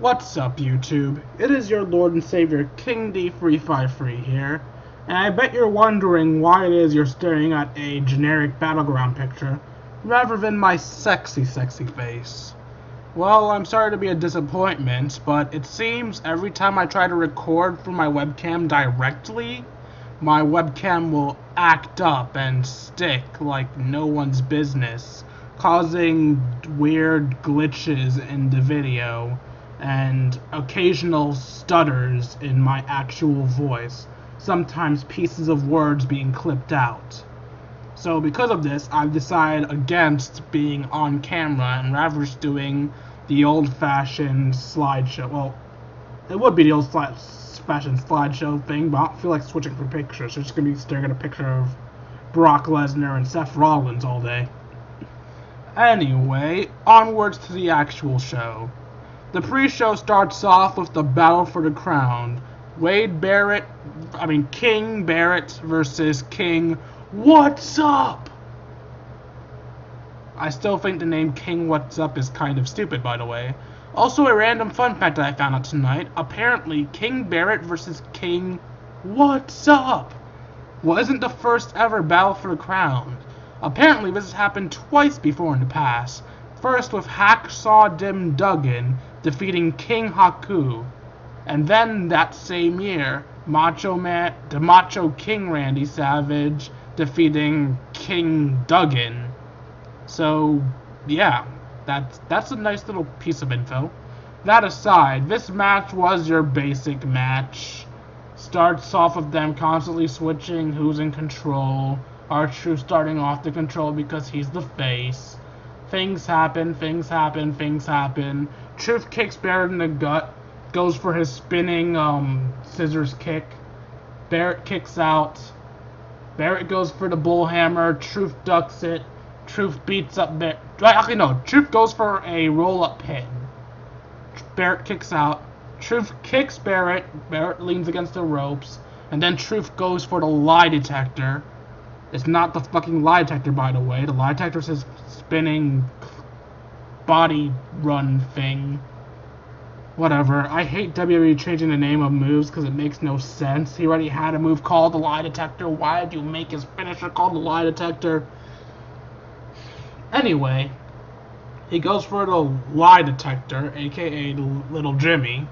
What's up, YouTube? It is your Lord and Savior, King D353 here, and I bet you're wondering why it is you're staring at a generic Battleground picture, rather than my sexy face. Well, I'm sorry to be a disappointment, but it seems every time I try to record from my webcam directly, my webcam will act up and stick like no one's business, causing weird glitches in the video and occasional stutters in my actual voice, sometimes pieces of words being clipped out. So because of this, I've decided against being on camera and rather just doing the old-fashioned slideshow. Well, it would be the old-fashioned slideshow thing, but I don't feel like switching for pictures. So it's just going to be staring at a picture of Brock Lesnar and Seth Rollins all day. Anyway, onwards to the actual show. The pre-show starts off with the battle for the crown. King Barrett versus King What's Up? I still think the name King What's Up is kind of stupid, by the way. Also, a random fun fact that I found out tonight. Apparently, King Barrett versus King What's Up wasn't the first ever battle for the crown. Apparently, this has happened twice before in the past. First with Hacksaw Dim Duggan defeating King Haku, and then that same year, the Macho King Randy Savage defeating King Duggan. So, yeah, that's a nice little piece of info. That aside, this match was your basic match. Starts off with them constantly switching who's in control. R-Truth starting off the control because he's the face. Things happen. Truth kicks Barrett in the gut, goes for his spinning scissors kick. Barrett kicks out. Barrett goes for the bullhammer. Truth ducks it. Truth beats up Barrett. Actually, no. Truth goes for a roll-up pin. Barrett kicks out. Truth kicks Barrett. Barrett leans against the ropes. And then Truth goes for the lie detector. It's not the fucking lie detector, by the way. The lie detector is his spinning body run thing. Whatever. I hate WWE changing the name of moves because it makes no sense. He already had a move called the lie detector. Why did you make his finisher called the lie detector? Anyway, he goes for the lie detector, aka Little Jimmy,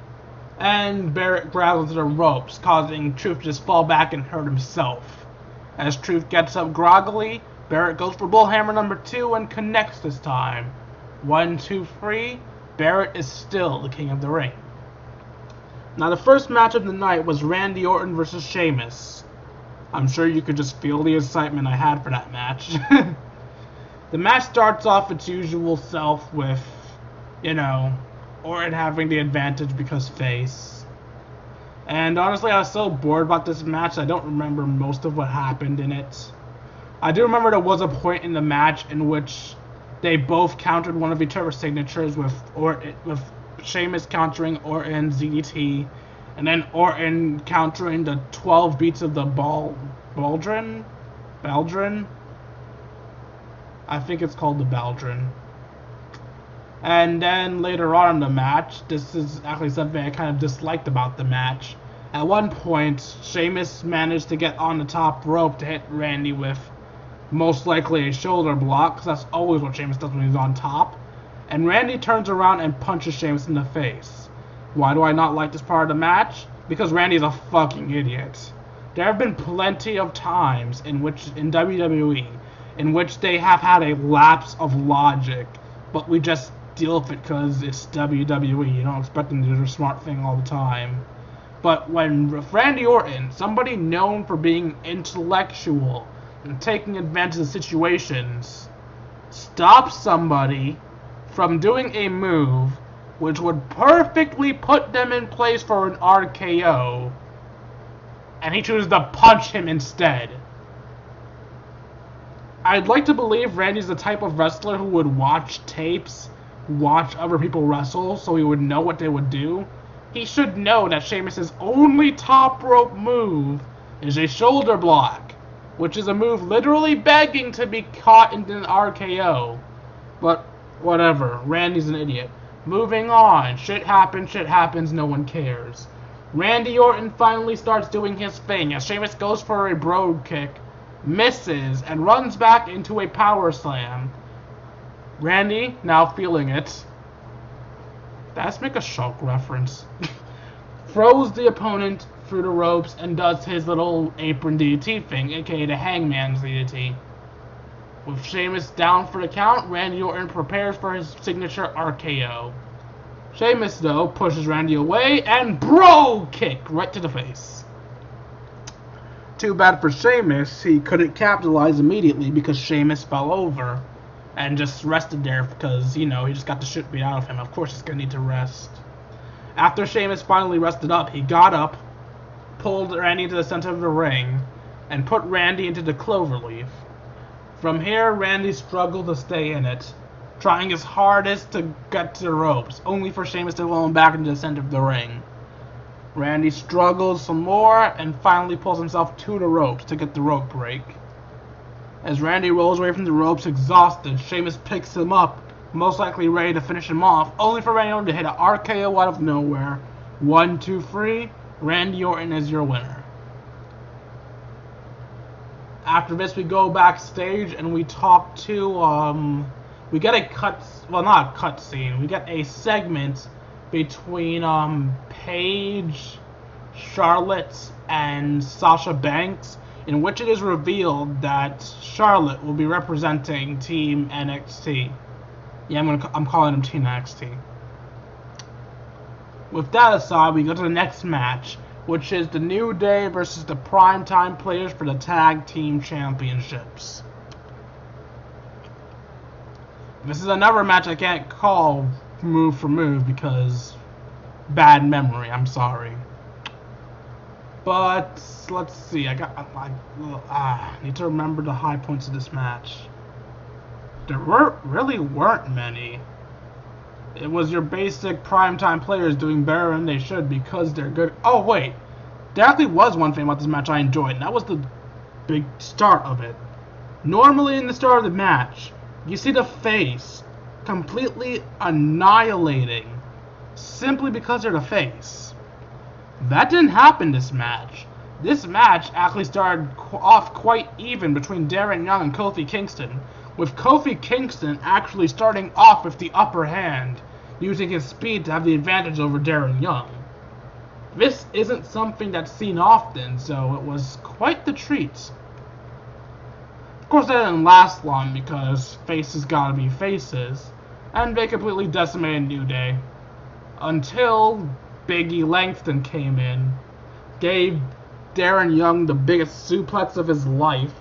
and Barrett grabs onto the ropes, causing Truth to just fall back and hurt himself. As Truth gets up groggily, Barrett goes for bullhammer number 2 and connects this time. 1, 2, 3. Barrett is still the king of the ring. Now the first match of the night was Randy Orton versus Sheamus. I'm sure you could just feel the excitement I had for that match. The match starts off its usual self with, Orton having the advantage because face. And honestly, I was so bored about this match, I don't remember most of what happened in it. I do remember there was a point in the match in which they both countered one of each other's signatures with Sheamus countering Orton's DDT, and then Orton countering the 12 beats of the Baldrin? I think it's called the Baldrin. And then later on in the match, this is actually something I kind of disliked about the match. At one point, Sheamus managed to get on the top rope to hit Randy with most likely a shoulder block, because that's always what Sheamus does when he's on top. And Randy turns around and punches Sheamus in the face. Why do I not like this part of the match? Because Randy's a fucking idiot. There have been plenty of times in WWE in which they have had a lapse of logic, but we just deal with it because it's WWE. You don't expect them to do their smart thing all the time. But when Randy Orton, somebody known for being intellectual and taking advantage of situations, stops somebody from doing a move which would perfectly put them in place for an RKO, and he chooses to punch him instead. I'd like to believe Randy's the type of wrestler who would watch tapes, watch other people wrestle, so he would know what they would do. He should know that Sheamus' only top rope move is a shoulder block, which is a move literally begging to be caught in an RKO. But whatever, Randy's an idiot. Moving on. Shit happens, no one cares. Randy Orton finally starts doing his thing as Sheamus goes for a brogue kick, misses, and runs back into a power slam. Randy, now feeling it. Let's make a Shulk reference. Throws the opponent through the ropes and does his little apron DDT thing, aka the Hangman's DDT. With Sheamus down for the count, Randy Orton prepares for his signature RKO. Sheamus, though, pushes Randy away and brogue kick right to the face. Too bad for Sheamus, he couldn't capitalize immediately because Sheamus fell over and just rested there because, you know, he just got the shit beat out of him. Of course he's going to need to rest. After Sheamus finally rested up, he got up, pulled Randy into the center of the ring, and put Randy into the cloverleaf. From here, Randy struggled to stay in it, trying his hardest to get to the ropes, only for Sheamus to roll him back into the center of the ring. Randy struggles some more and finally pulls himself to the ropes to get the rope break. As Randy rolls away from the ropes exhausted, Sheamus picks him up, most likely ready to finish him off, only for Randy Orton to hit an RKO out of nowhere. 1, 2, 3, Randy Orton is your winner. After this, we go backstage and we talk to, we get a not a cut scene, we get a segment between, Paige, Charlotte, and Sasha Banks, in which it is revealed that Charlotte will be representing Team NXT. Yeah, I'm calling them Team NXT. With that aside, we go to the next match, which is the New Day versus the Primetime Players for the Tag Team Championships. This is another match I can't call move for move because bad memory, I'm sorry. But let's see, I need to remember the high points of this match. There really weren't many. It was your basic primetime players doing better than they should because they're good. Oh wait, there actually was one thing about this match I enjoyed, and that was the big start of it. Normally in the start of the match, you see the face completely annihilating simply because they're the face. That didn't happen this match. This match actually started off quite even between Darren Young and Kofi Kingston, with Kofi Kingston actually starting off with the upper hand, using his speed to have the advantage over Darren Young. This isn't something that's seen often, so it was quite the treat. Of course, that didn't last long because faces gotta be faces, and they completely decimated New Day. Until Big E Langston came in, gave Darren Young the biggest suplex of his life,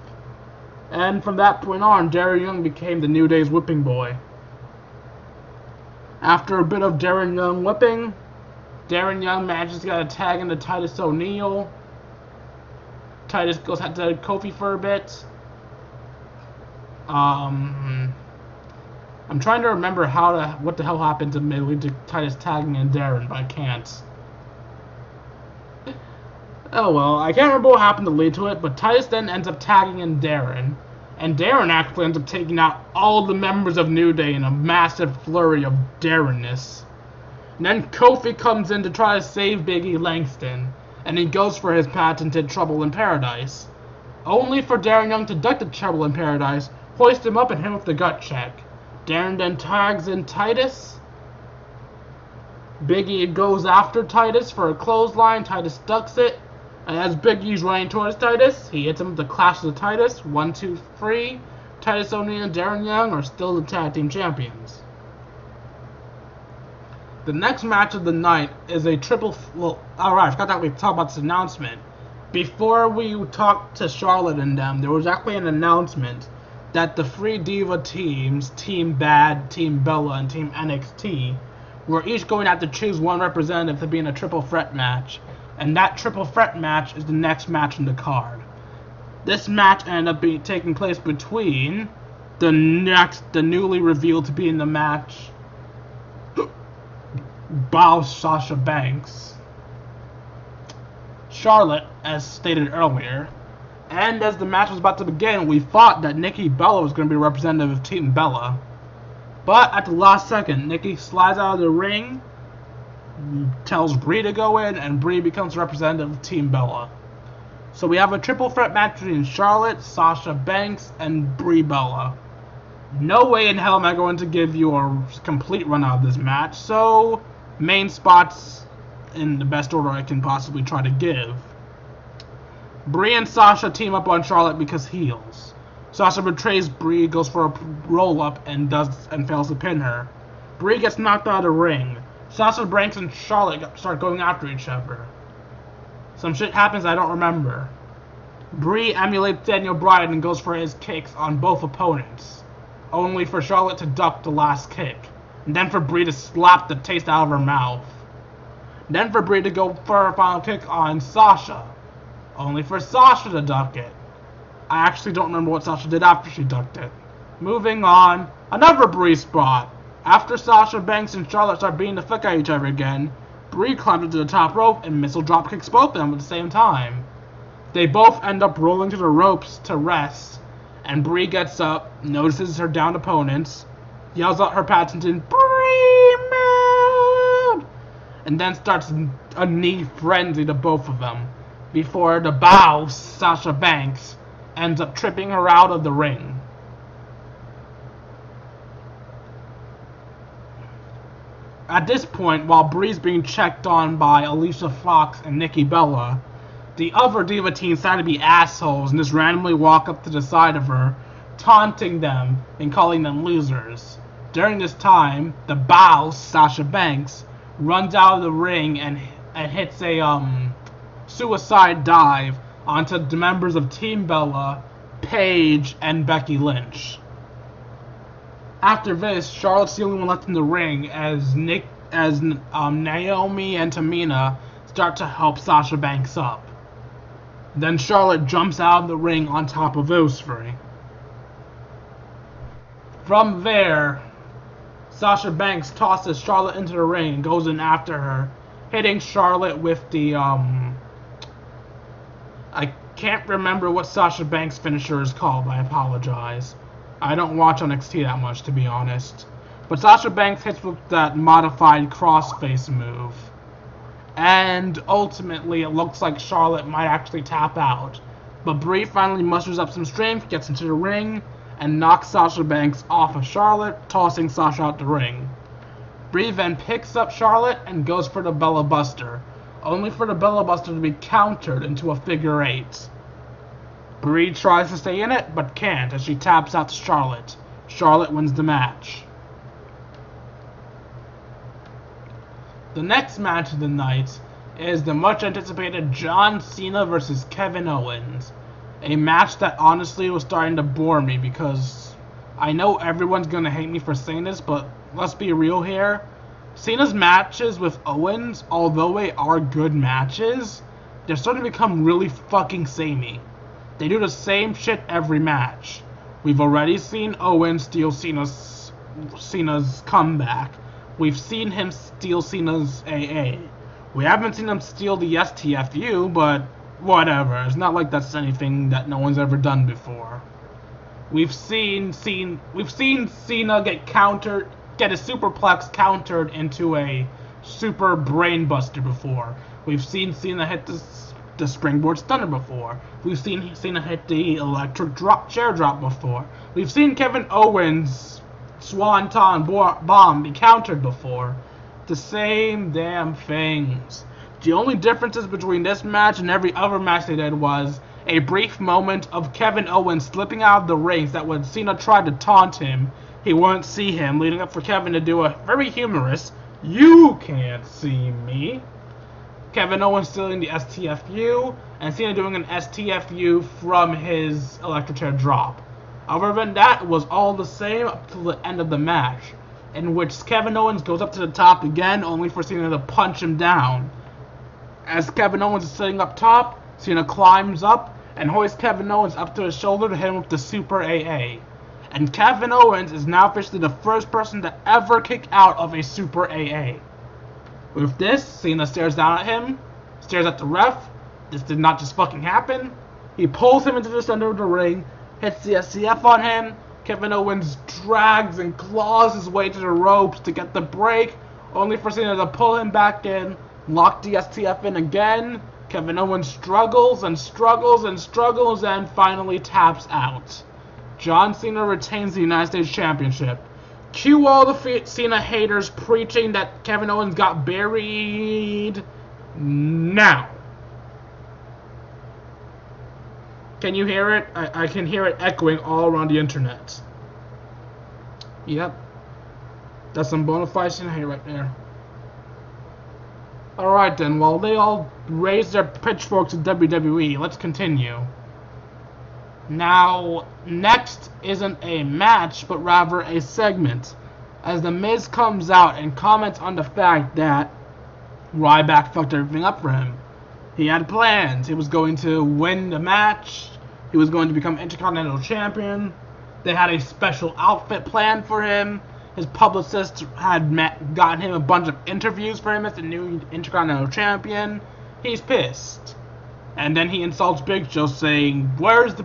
and from that point on, Darren Young became the New Day's whipping boy. After a bit of Darren Young whipping, Darren Young manages to get a tag into Titus O'Neil. Titus goes out to Kofi for a bit. I'm trying to remember what the hell happened to me lead to Titus tagging in Darren, but I can't. Oh well, I can't remember what happened to lead to it, but Titus then ends up tagging in Darren, and Darren actually ends up taking out all the members of New Day in a massive flurry of Darrenness. And then Kofi comes in to try to save Big E Langston, and he goes for his patented Trouble in Paradise, only for Darren Young to duck the Trouble in Paradise, hoist him up and hit him with the gut check. Darren then tags in Titus. Big E goes after Titus for a clothesline. Titus ducks it. And as Big E's running towards Titus, he hits him with the Clash of the Titus. 1, 2, 3. Titus O'Neil and Darren Young are still the tag team champions. The next match of the night is a triple... Well, alright, I forgot that we talked about this announcement. Before we talked to Charlotte and them, there was actually an announcement that the three Diva teams, Team Bad, Team Bella, and Team NXT, were each going to have to choose one representative to be in a triple threat match. And that triple threat match is the next match in the card. This match ended up taking place between the newly revealed to be in the match, Sasha Banks, Charlotte, as stated earlier, and as the match was about to begin, we thought that Nikki Bella was going to be a representative of Team Bella. But at the last second, Nikki slides out of the ring, tells Brie to go in, and Brie becomes representative of Team Bella. So we have a triple threat match between Charlotte, Sasha Banks, and Brie Bella. No way in hell am I going to give you a complete run out of this match, so main spots in the best order I can possibly try to give. Brie and Sasha team up on Charlotte because heels. Sasha betrays Brie, goes for a roll-up, and fails to pin her. Brie gets knocked out of the ring. Sasha Banks and Charlotte start going after each other. Some shit happens I don't remember. Brie emulates Daniel Bryan and goes for his kicks on both opponents, only for Charlotte to duck the last kick, and then for Brie to slap the taste out of her mouth. Then for Brie to go for a final kick on Sasha, only for Sasha to duck it. I actually don't remember what Sasha did after she ducked it. Moving on, another Brie spot. After Sasha Banks and Charlotte start beating the fuck out of each other again, Brie climbs into the top rope and missile drop kicks both of them at the same time. They both end up rolling to the ropes to rest, and Brie gets up, notices her downed opponents, yells out her patented Brie mode, and then starts a knee frenzy to both of them, before the bow Sasha Banks ends up tripping her out of the ring. At this point, while Brie's being checked on by Alicia Fox and Nikki Bella, the other Diva teams decide to be assholes and just randomly walk up to the side of her, taunting them and calling them losers. During this time, the bow Sasha Banks runs out of the ring and hits a suicide dive onto the members of Team Bella, Paige, and Becky Lynch. After this, Charlotte's the only one left in the ring as Naomi and Tamina start to help Sasha Banks up. Then Charlotte jumps out of the ring on top of those three. From there, Sasha Banks tosses Charlotte into the ring and goes in after her, hitting Charlotte with the I can't remember what Sasha Banks' finisher is called, I apologize. I don't watch NXT that much, to be honest. But Sasha Banks hits with that modified crossface move. And ultimately, it looks like Charlotte might actually tap out. But Brie finally musters up some strength, gets into the ring, and knocks Sasha Banks off of Charlotte, tossing Sasha out the ring. Brie then picks up Charlotte and goes for the Bella Buster, only for the Bella Buster to be countered into a figure 8. Brie tries to stay in it, but can't as she taps out to Charlotte. Charlotte wins the match. The next match of the night is the much anticipated John Cena vs. Kevin Owens. A match that honestly was starting to bore me because I know everyone's going to hate me for saying this, but let's be real here. Cena's matches with Owens, although they are good matches, they're starting to become really fucking samey. They do the same shit every match. We've already seen Owens steal Cena's comeback. We've seen him steal Cena's AA. We haven't seen him steal the STFU, but whatever. It's not like that's anything that no one's ever done before. We've seen Cena get a superplex countered into a super brainbuster before. We've seen Cena hit the springboard stunner before. We've seen Cena hit the electric chair drop before. We've seen Kevin Owens' swanton bomb be countered before. The same damn things. The only differences between this match and every other match they did was a brief moment of Kevin Owens slipping out of the ring that when Cena tried to taunt him, he wouldn't see him, leading up for Kevin to do a very humorous, "You can't see me." Kevin Owens stealing the STFU, and Cena doing an STFU from his electric chair drop. Other than that, it was all the same up to the end of the match, in which Kevin Owens goes up to the top again, only for Cena to punch him down. As Kevin Owens is sitting up top, Cena climbs up and hoists Kevin Owens up to his shoulder to hit him with the Super AA. And Kevin Owens is now officially the first person to ever kick out of a Super AA. With this, Cena stares down at him, stares at the ref. This did not just fucking happen. He pulls him into the center of the ring, hits the SCF on him, Kevin Owens drags and claws his way to the ropes to get the break, only for Cena to pull him back in, lock the STF in again. Kevin Owens struggles and struggles and struggles and finally taps out. John Cena retains the United States Championship. Cue all the Cena haters preaching that Kevin Owens got buried now. Can you hear it? I can hear it echoing all around the internet. Yep. That's some bona fide Cena hate right there. Alright then, while they all raise their pitchforks to WWE, let's continue. Now, next isn't a match, but rather a segment, as The Miz comes out and comments on the fact that Ryback fucked everything up for him. He had plans. He was going to win the match. He was going to become Intercontinental Champion. They had a special outfit planned for him. His publicist had gotten him a bunch of interviews for him as the new Intercontinental Champion. He's pissed. And then he insults Big Show, saying, where's the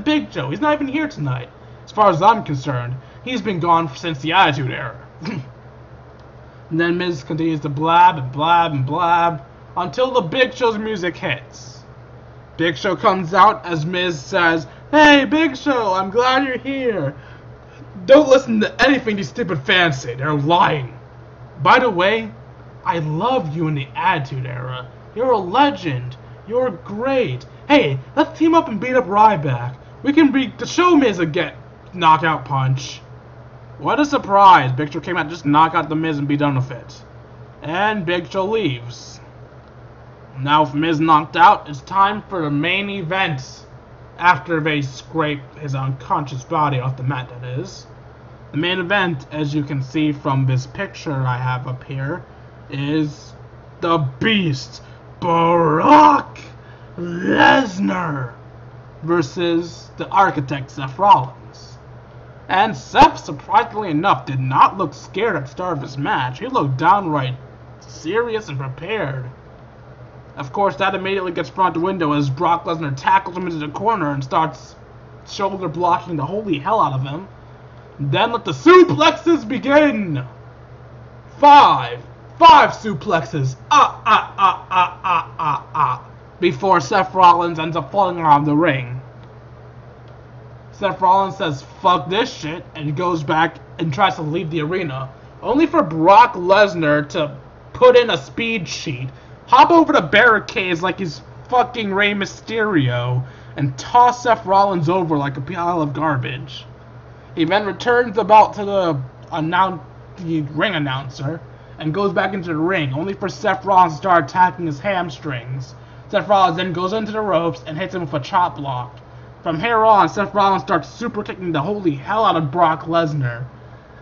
Big Show? He's not even here tonight. As far as I'm concerned, he's been gone since the Attitude Era. And then Miz continues to blab and blab and blab until the Big Show's music hits. Big Show comes out as Miz says, "Hey, Big Show, I'm glad you're here. Don't listen to anything these stupid fans say. They're lying. By the way, I love you in the Attitude Era. You're a legend. You're great. Hey, let's team up and beat up Ryback. We can beat the Show Miz again." Knockout punch. What a surprise. Big Show came out to just knock out the Miz and be done with it. And Big Show leaves. Now with Miz knocked out, it's time for the main event. After they scrape his unconscious body off the mat, that is. The main event, as you can see from this picture I have up here, is the Beast, Brock Lesnar, versus the Architect, Seth Rollins. And Seth, surprisingly enough, did not look scared at the start of this match. He looked downright serious and prepared. Of course, that immediately gets thrown out the window as Brock Lesnar tackles him into the corner and starts shoulder blocking the holy hell out of him. Then let the suplexes begin. Five suplexes. Before Seth Rollins ends up falling around the ring. Seth Rollins says, "Fuck this shit," and goes back and tries to leave the arena, only for Brock Lesnar to put in a speed sheet, hop over the barricades like he's fucking Rey Mysterio, and toss Seth Rollins over like a pile of garbage. He then returns the belt to the ring announcer and goes back into the ring, only for Seth Rollins to start attacking his hamstrings. Seth Rollins then goes into the ropes and hits him with a chop block. From here on, Seth Rollins starts super kicking the holy hell out of Brock Lesnar.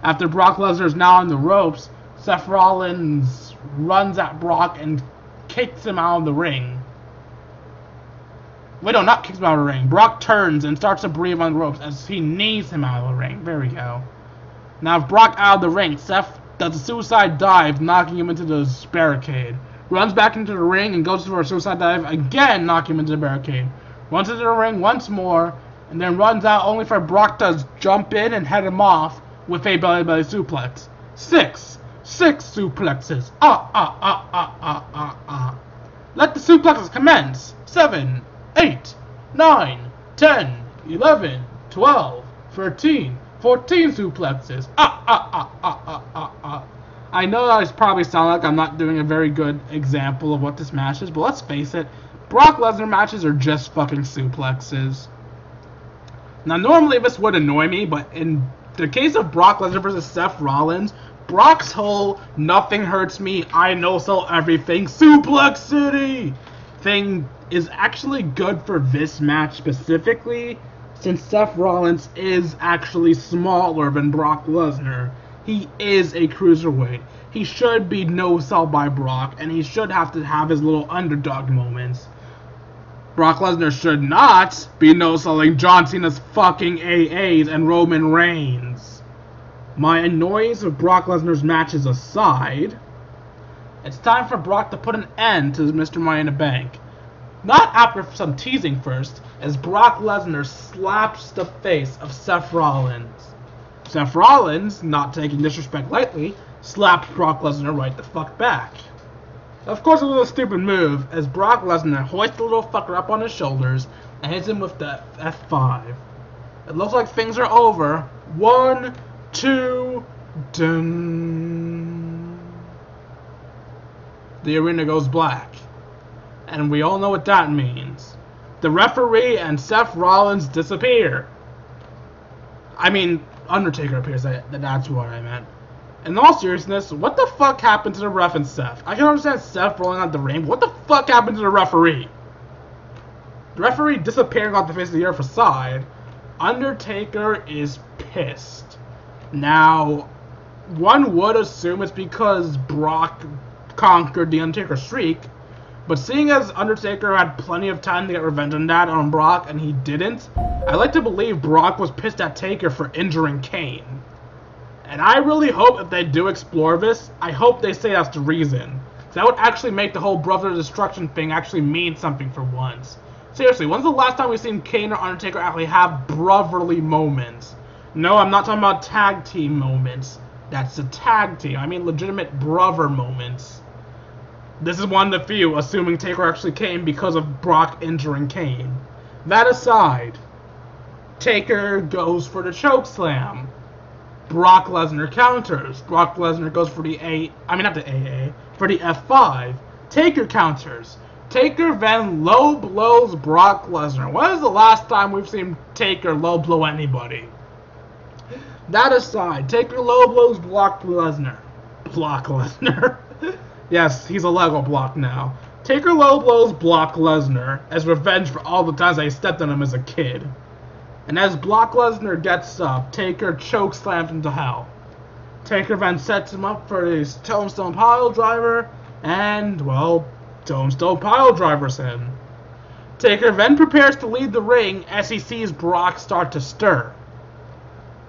After Brock Lesnar is now on the ropes, Seth Rollins runs at Brock and kicks him out of the ring. Wait, no, not kicks him out of the ring. Brock turns and starts to breathe on the ropes as he knees him out of the ring. There we go. Now, with Brock out of the ring, Seth does a suicide dive, knocking him into the barricade. Runs back into the ring and goes for a suicide dive, again knocking him into the barricade. Runs into the ring once more, and then runs out only for Brock to jump in and head him off with a belly-belly suplex. Six suplexes. Let the suplexes commence. 7, 8, 9, 10, 11, 12, 13, 14 suplexes. I know I probably sound like I'm not doing a very good example of what this match is, but let's face it, Brock Lesnar matches are just fucking suplexes. Now, normally this would annoy me, but in the case of Brock Lesnar versus Seth Rollins, Brock's whole "nothing hurts me, I no-sell everything, suplex city" thing is actually good for this match specifically, since Seth Rollins is actually smaller than Brock Lesnar. He is a cruiserweight. He should be no-sell by Brock, and he should have to have his little underdog moments. Brock Lesnar should not be no-selling John Cena's fucking AAs and Roman Reigns. My annoyance with Brock Lesnar's matches aside, it's time for Brock to put an end to Mr. Money in the Bank. Not after some teasing first, as Brock Lesnar slaps the face of Seth Rollins. Seth Rollins, not taking disrespect lightly, slapped Brock Lesnar right the fuck back. Of course, it was a stupid move, as Brock Lesnar hoists the little fucker up on his shoulders and hits him with the F5. It looks like things are over. 1, 2, dun. The arena goes black. And we all know what that means. The referee and Seth Rollins disappear. I mean, Undertaker appears. That's what I meant. In all seriousness, what the fuck happened to the ref and Seth? I can understand Seth rolling out the ring, but what the fuck happened to the referee? The referee disappearing off the face of the earth aside, Undertaker is pissed. Now, one would assume it's because Brock conquered the Undertaker streak, but seeing as Undertaker had plenty of time to get revenge on Brock and he didn't, I like to believe Brock was pissed at Taker for injuring Kane. And I really hope if they do explore this, I hope they say that's the reason. That would actually make the whole Brother Destruction thing actually mean something for once. Seriously, when's the last time we've seen Kane or Undertaker actually have brotherly moments? No, I'm not talking about tag team moments. That's a tag team. I mean legitimate brother moments. This is one of the few, assuming Taker actually came because of Brock injuring Kane. That aside, Taker goes for the chokeslam. Brock Lesnar counters. Brock Lesnar goes for the for the F5. Taker counters. Taker then low blows Brock Lesnar. When is the last time we've seen Taker low blow anybody? That aside, Taker low blows Brock Lesnar. Brock Lesnar. Yes, he's a Lego block now. Taker low blows Brock Lesnar as revenge for all the times I stepped on him as a kid. And as Brock Lesnar gets up, Taker chokeslams him to hell. Taker then sets him up for his Tombstone Pile Driver, and, well, Tombstone Pile Drivers him. Taker then prepares to leave the ring as he sees Brock start to stir.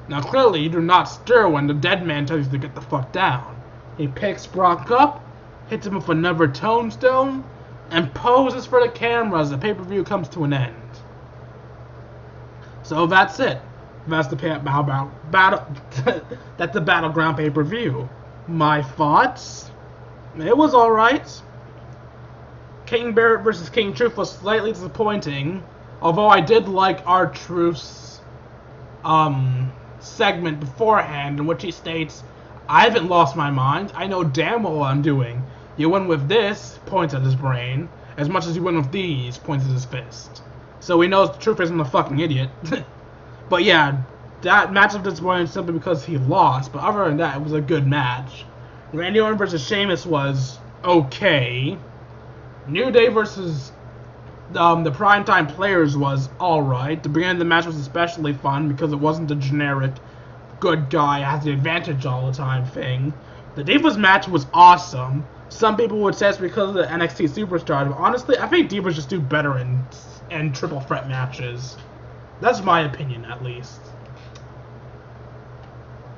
Now clearly you do not stir when the dead man tells you to get the fuck down. He picks Brock up, hits him with another Tombstone, and poses for the camera as the pay-per-view comes to an end. So that's it. That's the that's the Battleground pay-per-view. My thoughts? It was alright. King Barrett versus King Truth was slightly disappointing, although I did like R-Truth's segment beforehand in which he states, I haven't lost my mind, I know damn well what I'm doing. You win with this, points at his brain, as much as you win with these, points at his fist. So he knows the Truth isn't a fucking idiot. But yeah, that match was disappointing simply because he lost, but other than that, it was a good match. Randy Orton versus Sheamus was okay. New Day versus the Primetime Players was alright. The beginning of the match was especially fun because it wasn't the generic good guy has the advantage all the time thing. The Divas match was awesome. Some people would say it's because of the NXT Superstar, but honestly, I think Divas just do better in triple threat matches. That's my opinion, at least.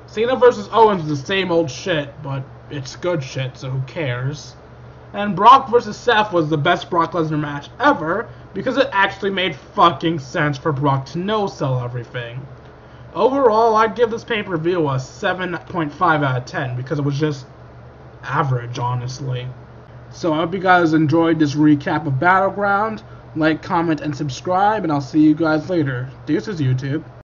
Cena versus Owens is the same old shit, but it's good shit, so who cares? And Brock versus Seth was the best Brock Lesnar match ever, because it actually made fucking sense for Brock to no-sell everything. Overall, I'd give this pay-per-view a 7.5 out of 10, because it was just average, honestly. So I hope you guys enjoyed this recap of Battleground. Like, comment, and subscribe, and I'll see you guys later. Deuces, YouTube.